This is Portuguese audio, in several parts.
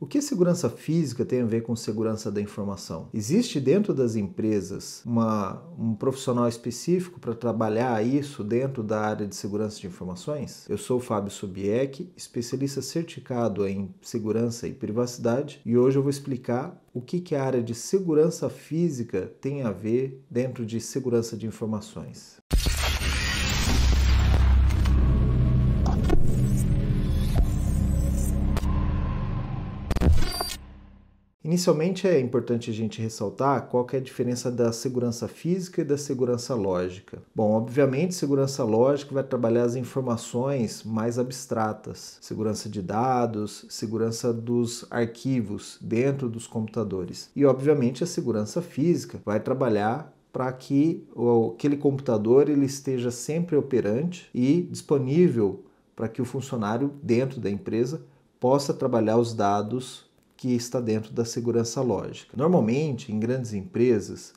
O que segurança física tem a ver com segurança da informação? Existe dentro das empresas um profissional específico para trabalhar isso dentro da área de segurança de informações? Eu sou o Fábio Sobieck, especialista certificado em segurança e privacidade, e hoje eu vou explicar o que a área de segurança física tem a ver dentro de segurança de informações. Inicialmente é importante a gente ressaltar qual que é a diferença da segurança física e da segurança lógica. Bom, obviamente segurança lógica vai trabalhar as informações mais abstratas, segurança de dados, segurança dos arquivos dentro dos computadores. E obviamente a segurança física vai trabalhar para que aquele computador ele esteja sempre operante e disponível para que o funcionário dentro da empresa possa trabalhar os dados que está dentro da segurança lógica. Normalmente, em grandes empresas,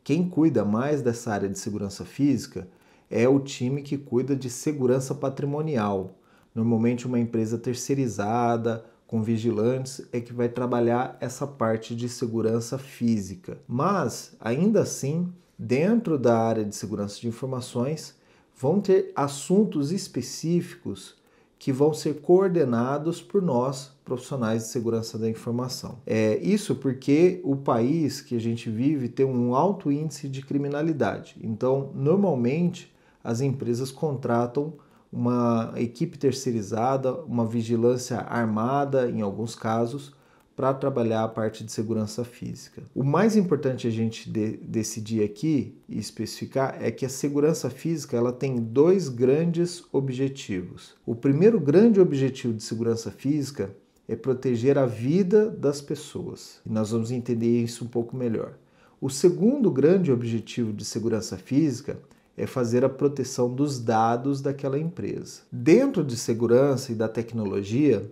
quem cuida mais dessa área de segurança física é o time que cuida de segurança patrimonial. Normalmente, uma empresa terceirizada, com vigilantes, é que vai trabalhar essa parte de segurança física. Mas, ainda assim, dentro da área de segurança de informações, vão ter assuntos específicos que vão ser coordenados por nós, profissionais de segurança da informação. Isso porque o país que a gente vive tem um alto índice de criminalidade. Então, normalmente, as empresas contratam uma equipe terceirizada, uma vigilância armada, em alguns casos, para trabalhar a parte de segurança física. O mais importante a gente decidir aqui e especificar é que a segurança física ela tem dois grandes objetivos. O primeiro grande objetivo de segurança física é proteger a vida das pessoas. E nós vamos entender isso um pouco melhor. O segundo grande objetivo de segurança física é fazer a proteção dos dados daquela empresa. Dentro de segurança e da tecnologia,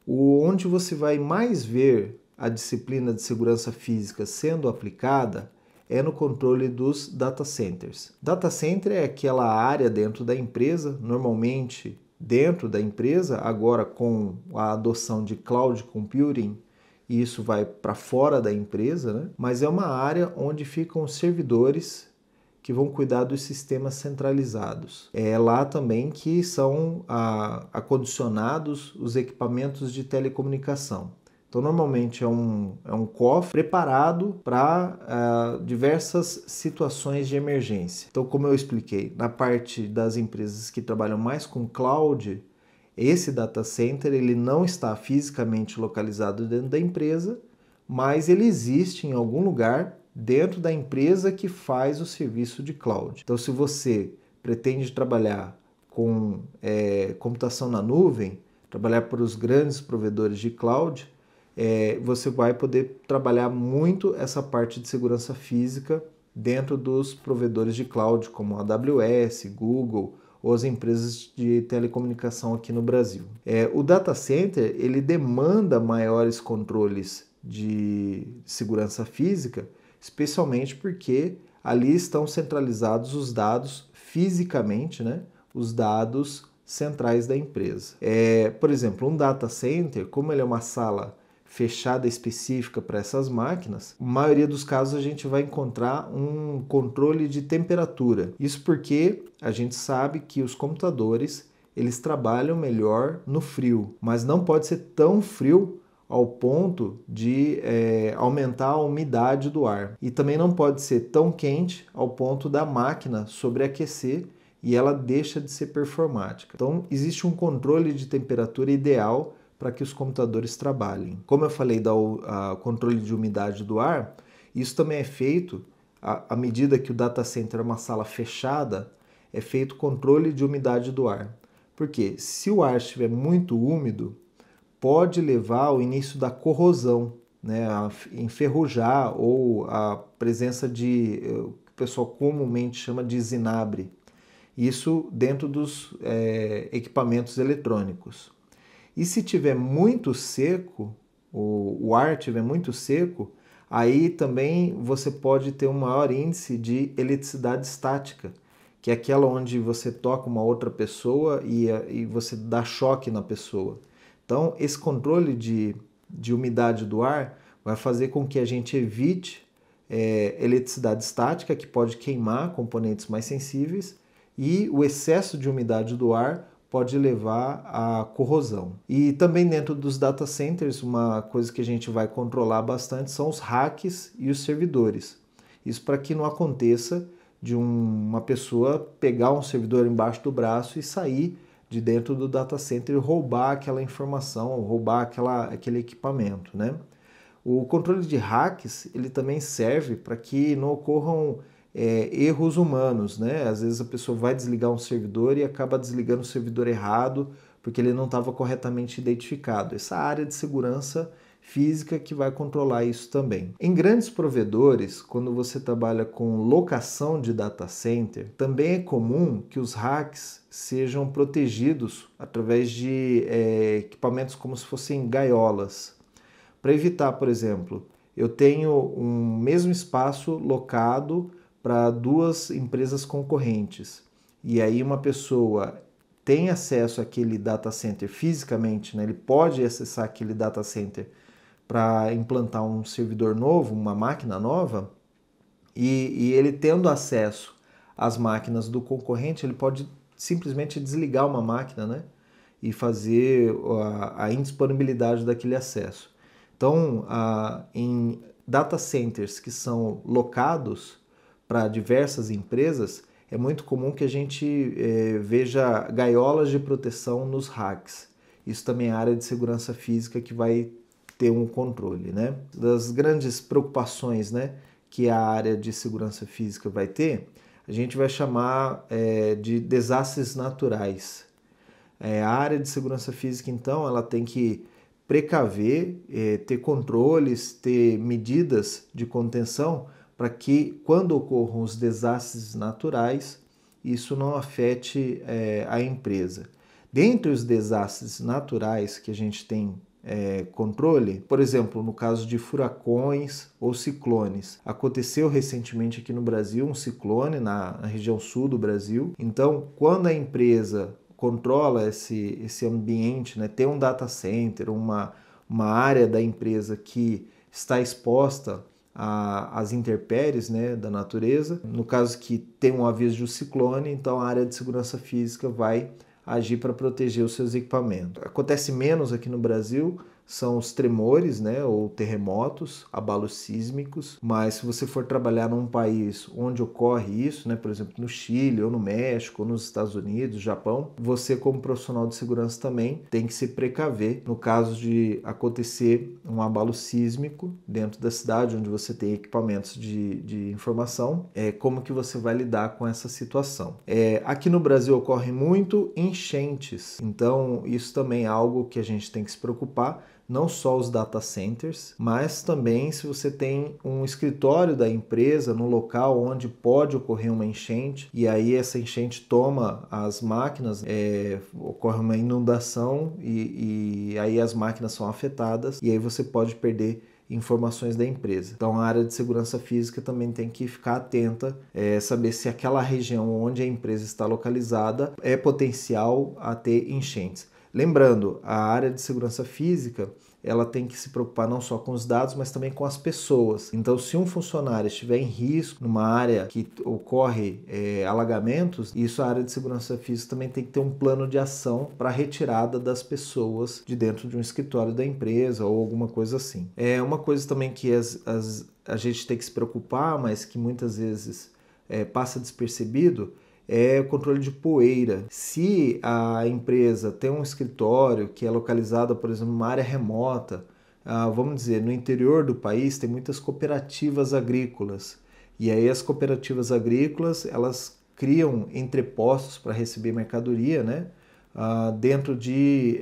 onde você vai mais ver a disciplina de segurança física sendo aplicada é no controle dos data centers. Data center é aquela área dentro da empresa, normalmente dentro da empresa, agora com a adoção de cloud computing, isso vai para fora da empresa, né? Mas é uma área onde ficam os servidores que vão cuidar dos sistemas centralizados. É lá também que são acondicionados os equipamentos de telecomunicação. Então, normalmente é um cofre preparado para diversas situações de emergência. Então, como eu expliquei, na parte das empresas que trabalham mais com cloud, esse data center ele não está fisicamente localizado dentro da empresa, mas ele existe em algum lugar dentro da empresa que faz o serviço de cloud. Então, se você pretende trabalhar com computação na nuvem, trabalhar para os grandes provedores de cloud, você vai poder trabalhar muito essa parte de segurança física dentro dos provedores de cloud, como a AWS, Google ou as empresas de telecomunicação aqui no Brasil. O data center ele demanda maiores controles de segurança física, especialmente porque ali estão centralizados os dados fisicamente, né? Os dados centrais da empresa. Por exemplo, um data center, como ele é uma sala fechada específica para essas máquinas, na maioria dos casos a gente vai encontrar um controle de temperatura. Isso porque a gente sabe que os computadores eles trabalham melhor no frio, mas não pode ser tão frio ao ponto de aumentar a umidade do ar. E também não pode ser tão quente ao ponto da máquina sobreaquecer e ela deixa de ser performática. Então, existe um controle de temperatura ideal para que os computadores trabalhem. Como eu falei do controle de umidade do ar, isso também é feito, à medida que o data center é uma sala fechada, é feito controle de umidade do ar. Porque se o ar estiver muito úmido, pode levar ao início da corrosão, né, a enferrujar ou a presença de o que o pessoal comumente chama de zinabre. Isso dentro dos equipamentos eletrônicos. E se tiver muito seco, o ar estiver muito seco, aí também você pode ter um maior índice de eletricidade estática, que é aquela onde você toca uma outra pessoa e você dá choque na pessoa. Então, esse controle de de umidade do ar vai fazer com que a gente evite eletricidade estática, que pode queimar componentes mais sensíveis, e o excesso de umidade do ar pode levar à corrosão. E também dentro dos data centers, uma coisa que a gente vai controlar bastante são os racks e os servidores. Isso para que não aconteça de uma pessoa pegar um servidor embaixo do braço e sair de dentro do data center e roubar aquela informação, roubar aquele equipamento, né? O controle de hacks ele também serve para que não ocorram erros humanos, né? Às vezes a pessoa vai desligar um servidor e acaba desligando o servidor errado porque ele não estava corretamente identificado. Essa área de segurança física que vai controlar isso também. Em grandes provedores, quando você trabalha com locação de data center, também é comum que os hacks sejam protegidos através de equipamentos como se fossem gaiolas. Para evitar, por exemplo, eu tenho um mesmo espaço locado para duas empresas concorrentes e aí uma pessoa tem acesso àquele data center fisicamente, né? Ele pode acessar aquele data center para implantar um servidor novo, uma máquina nova, e ele tendo acesso às máquinas do concorrente, ele pode simplesmente desligar uma máquina, né? E fazer a indisponibilidade daquele acesso. Então, em data centers que são locados para diversas empresas, é muito comum que a gente veja gaiolas de proteção nos racks. Isso também é área de segurança física que vai ter um controle, né? Das grandes preocupações, né, que a área de segurança física vai ter, a gente vai chamar de desastres naturais. A área de segurança física, então, ela tem que precaver, ter controles, ter medidas de contenção para que, quando ocorram os desastres naturais, isso não afete a empresa. Dentre os desastres naturais que a gente tem controle, por exemplo, no caso de furacões ou ciclones. Aconteceu recentemente aqui no Brasil um ciclone na região sul do Brasil. Então, quando a empresa controla esse ambiente, né, tem um data center, uma área da empresa que está exposta às intempéries, né, da natureza, no caso que tem um aviso de um ciclone, então a área de segurança física vai agir para proteger os seus equipamentos. Acontece menos aqui no Brasil, são os tremores, né, ou terremotos, abalos sísmicos, mas se você for trabalhar num país onde ocorre isso, né, por exemplo, no Chile, ou no México, ou nos Estados Unidos, Japão, você como profissional de segurança também tem que se precaver no caso de acontecer um abalo sísmico dentro da cidade onde você tem equipamentos de informação, como que você vai lidar com essa situação. Aqui no Brasil ocorre muito enchentes, então isso também é algo que a gente tem que se preocupar, não só os data centers, mas também se você tem um escritório da empresa no local onde pode ocorrer uma enchente e aí essa enchente toma as máquinas, ocorre uma inundação e aí as máquinas são afetadas e aí você pode perder informações da empresa. Então a área de segurança física também tem que ficar atenta, saber se aquela região onde a empresa está localizada é potencial a ter enchentes. Lembrando, a área de segurança física ela tem que se preocupar não só com os dados, mas também com as pessoas. Então, se um funcionário estiver em risco numa área que ocorre alagamentos, isso a área de segurança física também tem que ter um plano de ação para a retirada das pessoas de dentro de um escritório da empresa ou alguma coisa assim. É uma coisa também que a gente tem que se preocupar, mas que muitas vezes passa despercebido, é o controle de poeira. Se a empresa tem um escritório que é localizado, por exemplo, numa área remota, vamos dizer, no interior do país, tem muitas cooperativas agrícolas. E aí as cooperativas agrícolas, elas criam entrepostos para receber mercadoria, né? Dentro de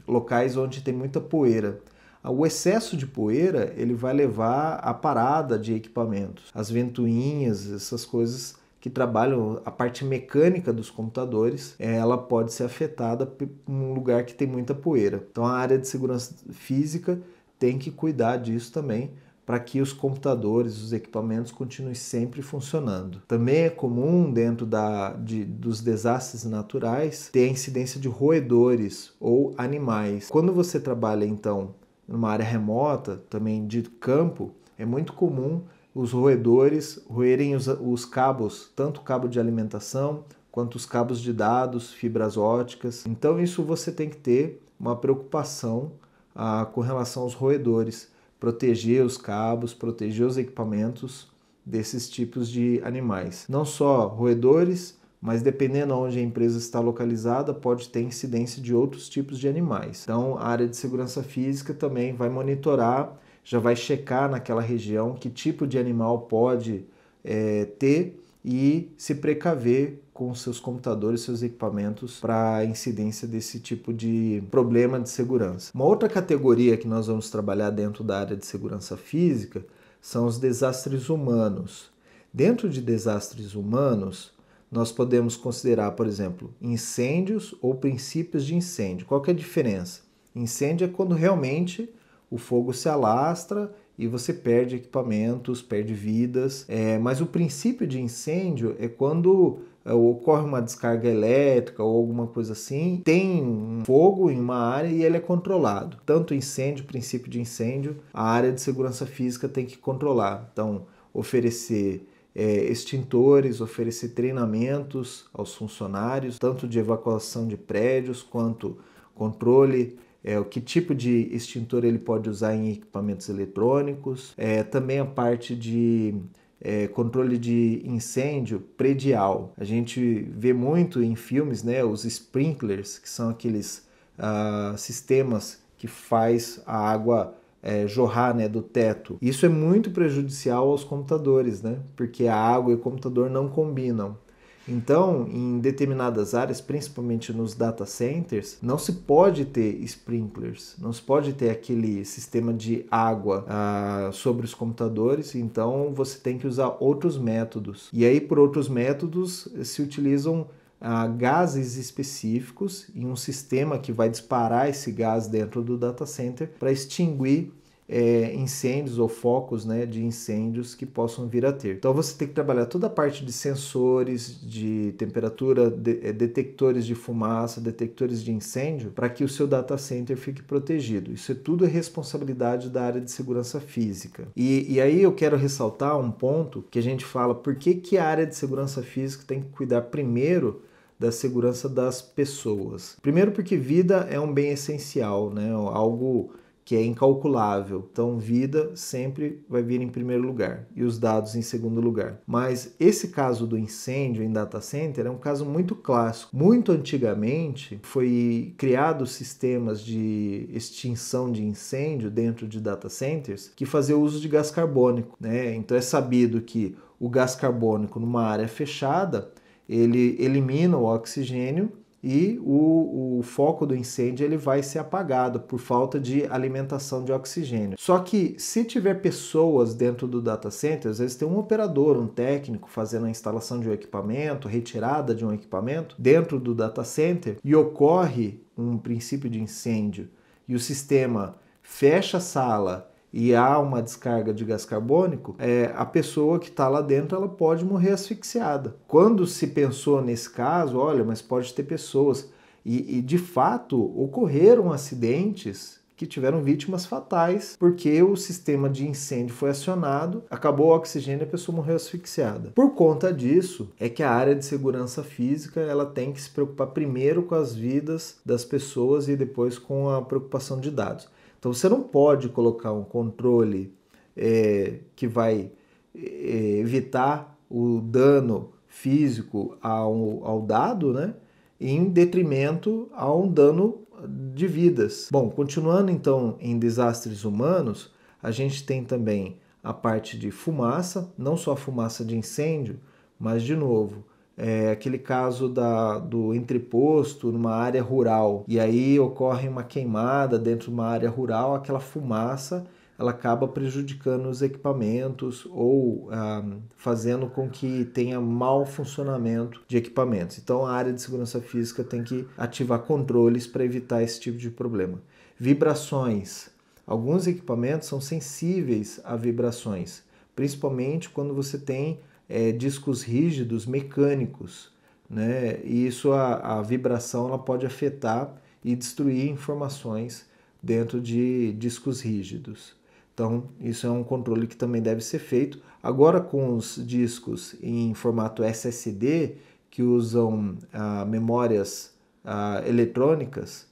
locais onde tem muita poeira. O excesso de poeira, ele vai levar à parada de equipamentos. As ventoinhas, essas coisas que trabalham a parte mecânica dos computadores, ela pode ser afetada por um lugar que tem muita poeira. Então a área de segurança física tem que cuidar disso também, para que os computadores, os equipamentos continuem sempre funcionando. Também é comum dentro dos desastres naturais ter a incidência de roedores ou animais. Quando você trabalha então numa área remota, também de campo, é muito comum os roedores roerem os cabos, tanto o cabo de alimentação quanto os cabos de dados, fibras óticas. Então isso você tem que ter uma preocupação com relação aos roedores, proteger os cabos, proteger os equipamentos desses tipos de animais. Não só roedores, mas dependendo de onde a empresa está localizada, pode ter incidência de outros tipos de animais. Então a área de segurança física também vai monitorar, já vai checar naquela região que tipo de animal pode ter e se precaver com seus computadores, seus equipamentos para a incidência desse tipo de problema de segurança. Uma outra categoria que nós vamos trabalhar dentro da área de segurança física são os desastres humanos. Dentro de desastres humanos, nós podemos considerar, por exemplo, incêndios ou princípios de incêndio. Qual que é a diferença? Incêndio é quando realmente o fogo se alastra e você perde equipamentos, perde vidas. Mas o princípio de incêndio é quando ocorre uma descarga elétrica ou alguma coisa assim, tem um fogo em uma área e ele é controlado. Tanto incêndio, princípio de incêndio, a área de segurança física tem que controlar. Então, oferecer extintores, oferecer treinamentos aos funcionários, tanto de evacuação de prédios quanto controle, o que tipo de extintor ele pode usar em equipamentos eletrônicos, também a parte de controle de incêndio predial. A gente vê muito em filmes, né, os sprinklers, que são aqueles sistemas que faz a água jorrar, né, do teto. Isso é muito prejudicial aos computadores, né, porque a água e o computador não combinam. Então, em determinadas áreas, principalmente nos data centers, não se pode ter sprinklers, não se pode ter aquele sistema de água sobre os computadores, então você tem que usar outros métodos. E aí, por outros métodos, se utilizam gases específicos e um sistema que vai disparar esse gás dentro do data center para extinguir incêndios ou focos, né, de incêndios que possam vir a ter. Então você tem que trabalhar toda a parte de sensores, de temperatura, detectores de fumaça, detectores de incêndio, para que o seu data center fique protegido. Isso tudo é responsabilidade da área de segurança física. E aí eu quero ressaltar um ponto que a gente fala, por que a área de segurança física tem que cuidar primeiro da segurança das pessoas? Primeiro porque vida é um bem essencial, né, algo que é incalculável. Então, vida sempre vai vir em primeiro lugar e os dados em segundo lugar. Mas esse caso do incêndio em data center é um caso muito clássico. Muito antigamente foi criado sistemas de extinção de incêndio dentro de data centers que faziam uso de gás carbônico, né? Então é sabido que o gás carbônico numa área fechada, ele elimina o oxigênio e o foco do incêndio ele vai ser apagado por falta de alimentação de oxigênio. Só que se tiver pessoas dentro do data center, às vezes tem um operador, um técnico fazendo a instalação de um equipamento, retirada de um equipamento dentro do data center e ocorre um princípio de incêndio e o sistema fecha a sala e há uma descarga de gás carbônico, a pessoa que está lá dentro ela pode morrer asfixiada. Quando se pensou nesse caso, olha, mas pode ter pessoas, e de fato ocorreram acidentes que tiveram vítimas fatais, porque o sistema de incêndio foi acionado, acabou o oxigênio e a pessoa morreu asfixiada. Por conta disso, é que a área de segurança física ela tem que se preocupar primeiro com as vidas das pessoas e depois com a preocupação de dados. Então você não pode colocar um controle que vai evitar o dano físico ao dado, né, em detrimento a um dano de vidas. Bom, continuando então em desastres humanos, a gente tem também a parte de fumaça, não só a fumaça de incêndio, mas de novo, aquele caso do entreposto numa área rural e aí ocorre uma queimada dentro de uma área rural, aquela fumaça ela acaba prejudicando os equipamentos ou fazendo com que tenha mau funcionamento de equipamentos. Então a área de segurança física tem que ativar controles para evitar esse tipo de problema. Vibrações. Alguns equipamentos são sensíveis a vibrações, principalmente quando você tem discos rígidos mecânicos, né? E isso a vibração ela pode afetar e destruir informações dentro de discos rígidos. Então, isso é um controle que também deve ser feito. Agora, com os discos em formato SSD, que usam memórias eletrônicas,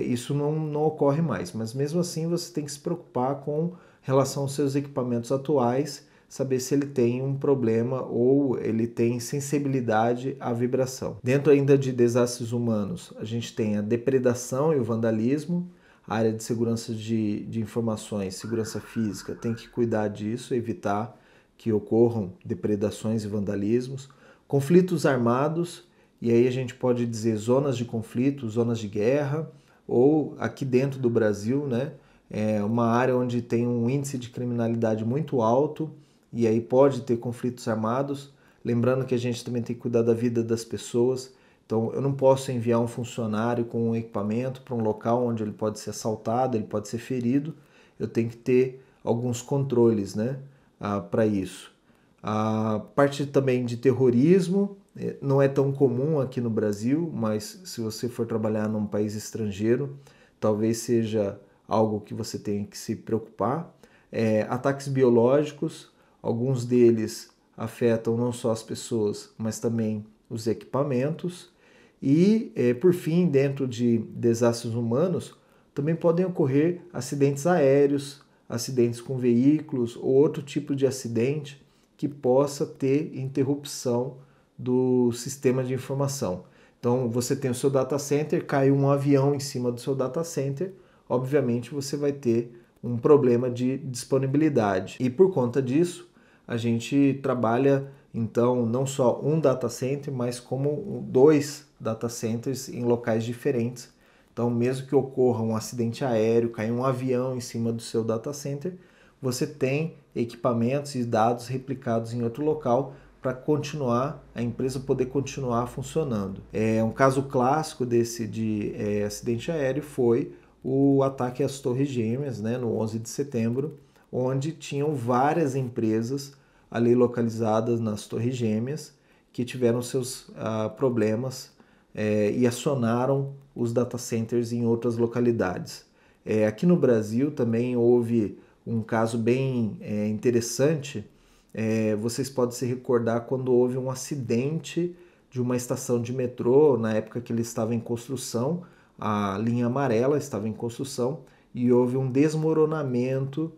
isso não ocorre mais. Mas mesmo assim, você tem que se preocupar com relação aos seus equipamentos atuais, saber se ele tem um problema ou ele tem sensibilidade à vibração. Dentro ainda de desastres humanos, a gente tem a depredação e o vandalismo. A área de segurança de informações, segurança física, tem que cuidar disso, evitar que ocorram depredações e vandalismos. Conflitos armados, e aí a gente pode dizer zonas de conflito, zonas de guerra, ou aqui dentro do Brasil, né, uma área onde tem um índice de criminalidade muito alto, e aí pode ter conflitos armados. Lembrando que a gente também tem que cuidar da vida das pessoas. Então, eu não posso enviar um funcionário com um equipamento para um local onde ele pode ser assaltado, ele pode ser ferido. Eu tenho que ter alguns controles, né, para isso. A parte também de terrorismo não é tão comum aqui no Brasil, mas se você for trabalhar num país estrangeiro, talvez seja algo que você tenha que se preocupar. Ataques biológicos, alguns deles afetam não só as pessoas, mas também os equipamentos. E, por fim, dentro de desastres humanos, também podem ocorrer acidentes aéreos, acidentes com veículos ou outro tipo de acidente que possa ter interrupção do sistema de informação. Então, você tem o seu data center, caiu um avião em cima do seu data center, obviamente você vai ter um problema de disponibilidade. E por conta disso, a gente trabalha então não só um data center, mas como 2 data centers em locais diferentes. Então, mesmo que ocorra um acidente aéreo, caia um avião em cima do seu data center, você tem equipamentos e dados replicados em outro local para continuar, a empresa poder continuar funcionando. Um caso clássico desse de acidente aéreo foi o ataque às Torres Gêmeas, né, no 11 de setembro, onde tinham várias empresas ali localizadas nas Torres Gêmeas que tiveram seus problemas e acionaram os data centers em outras localidades. Aqui no Brasil também houve um caso bem interessante. Vocês podem se recordar quando houve um acidente de uma estação de metrô, na época que ele estava em construção, a linha amarela estava em construção, e houve um desmoronamento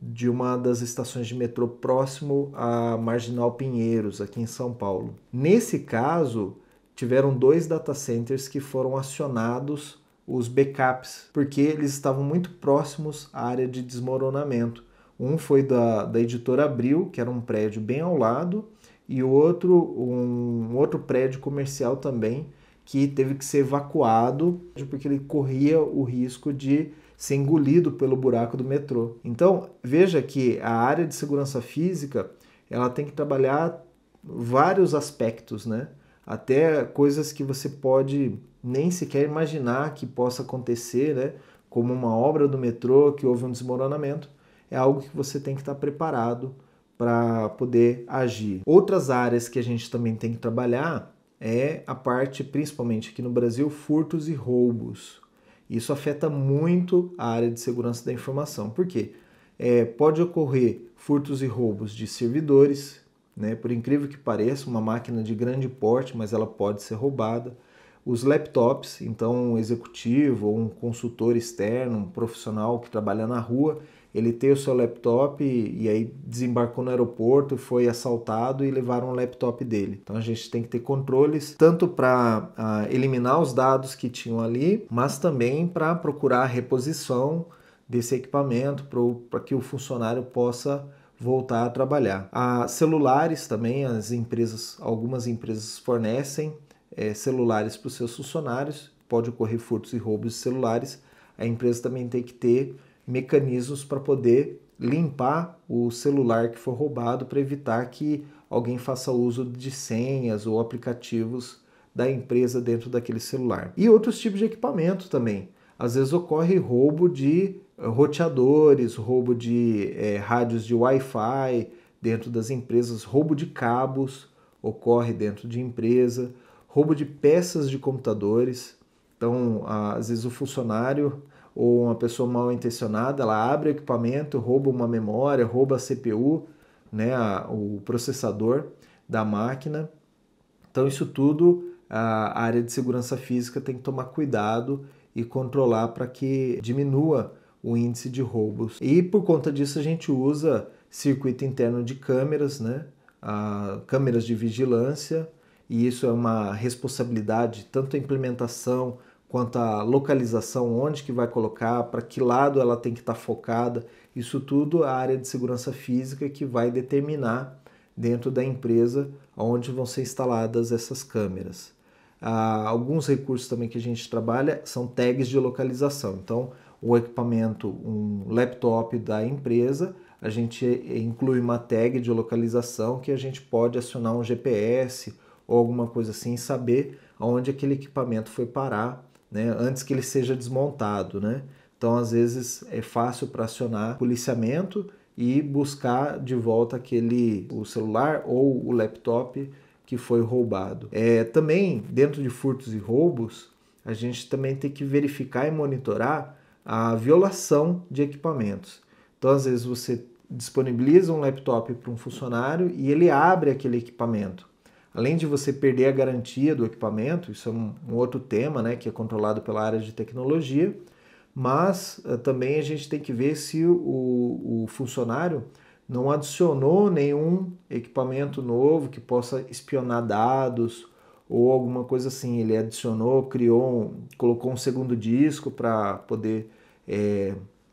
de uma das estações de metrô próximo à Marginal Pinheiros, aqui em São Paulo. Nesse caso, tiveram 2 data centers que foram acionados, os backups, porque eles estavam muito próximos à área de desmoronamento. Um foi da editora Abril, que era um prédio bem ao lado, e um outro prédio comercial também, que teve que ser evacuado, porque ele corria o risco de ser engolido pelo buraco do metrô. Então, veja que a área de segurança física, ela tem que trabalhar vários aspectos, né? Até coisas que você pode nem sequer imaginar que possa acontecer, né? Como uma obra do metrô que houve um desmoronamento, é algo que você tem que estar preparado para poder agir. Outras áreas que a gente também tem que trabalhar é a parte, principalmente aqui no Brasil, furtos e roubos. Isso afeta muito a área de segurança da informação. Por quê? Pode ocorrer furtos e roubos de servidores, né? Por incrível que pareça, uma máquina de grande porte, mas ela pode ser roubada. Os laptops, então um executivo ou um consultor externo, um profissional que trabalha na rua, ele tem o seu laptop e aí desembarcou no aeroporto, foi assaltado e levaram o laptop dele. Então a gente tem que ter controles tanto para eliminar os dados que tinham ali, mas também para procurar a reposição desse equipamento para que o funcionário possa voltar a trabalhar. Celulares também, algumas empresas fornecem celulares para os seus funcionários, pode ocorrer furtos e roubos de celulares. A empresa também tem que ter mecanismos para poder limpar o celular que for roubado para evitar que alguém faça uso de senhas ou aplicativos da empresa dentro daquele celular. E outros tipos de equipamento também. Às vezes ocorre roubo de roteadores, roubo de rádios de Wi-Fi dentro das empresas, roubo de cabos ocorre dentro de empresa, roubo de peças de computadores. Então, às vezes o funcionário ou uma pessoa mal intencionada, ela abre o equipamento, rouba uma memória, rouba a CPU, né, o processador da máquina. Então isso tudo a área de segurança física tem que tomar cuidado e controlar para que diminua o índice de roubos. E por conta disso a gente usa circuito interno de câmeras, né, câmeras de vigilância, e isso é uma responsabilidade, tanto a implementação quanto a localização, onde que vai colocar, para que lado ela tem que estar focada. Isso tudo a área de segurança física que vai determinar dentro da empresa onde vão ser instaladas essas câmeras. Alguns recursos também que a gente trabalha são tags de localização. Então, o equipamento, um laptop da empresa, a gente inclui uma tag de localização que a gente pode acionar um GPS ou alguma coisa assim e saber aonde aquele equipamento foi parar, né, antes que ele seja desmontado, né? Então, às vezes, é fácil para acionar policiamento e buscar de volta o celular ou o laptop que foi roubado. Também, dentro de furtos e roubos, a gente também tem que verificar e monitorar a violação de equipamentos. Então, às vezes, você disponibiliza um laptop para um funcionário e ele abre aquele equipamento. Além de você perder a garantia do equipamento, isso é um outro tema, né, que é controlado pela área de tecnologia, mas também a gente tem que ver se o funcionário não adicionou nenhum equipamento novo que possa espionar dados ou alguma coisa assim. Ele adicionou, colocou um segundo disco para poder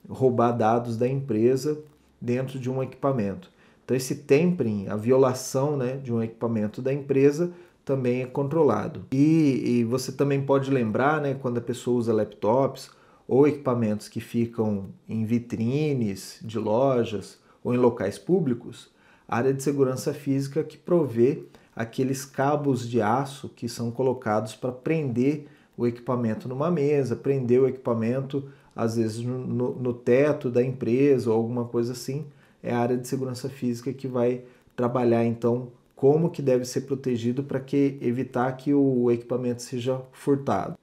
roubar dados da empresa dentro de um equipamento. Então esse tempering, a violação, né, de um equipamento da empresa, também é controlado. E você também pode lembrar, né, quando a pessoa usa laptops ou equipamentos que ficam em vitrines de lojas ou em locais públicos, a área de segurança física que provê aqueles cabos de aço que são colocados para prender o equipamento numa mesa, prender o equipamento às vezes no teto da empresa ou alguma coisa assim. É a área de segurança física que vai trabalhar então como que deve ser protegido para evitar que o equipamento seja furtado.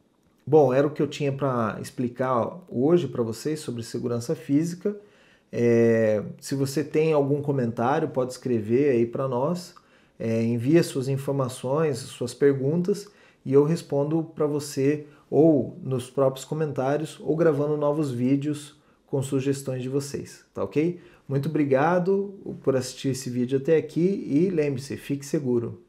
Bom, era o que eu tinha para explicar hoje para vocês sobre segurança física. Se você tem algum comentário, pode escrever aí para nós. Envie suas informações, suas perguntas e eu respondo para você ou nos próprios comentários ou gravando novos vídeos com sugestões de vocês, tá ok? Muito obrigado por assistir esse vídeo até aqui e lembre-se, fique seguro.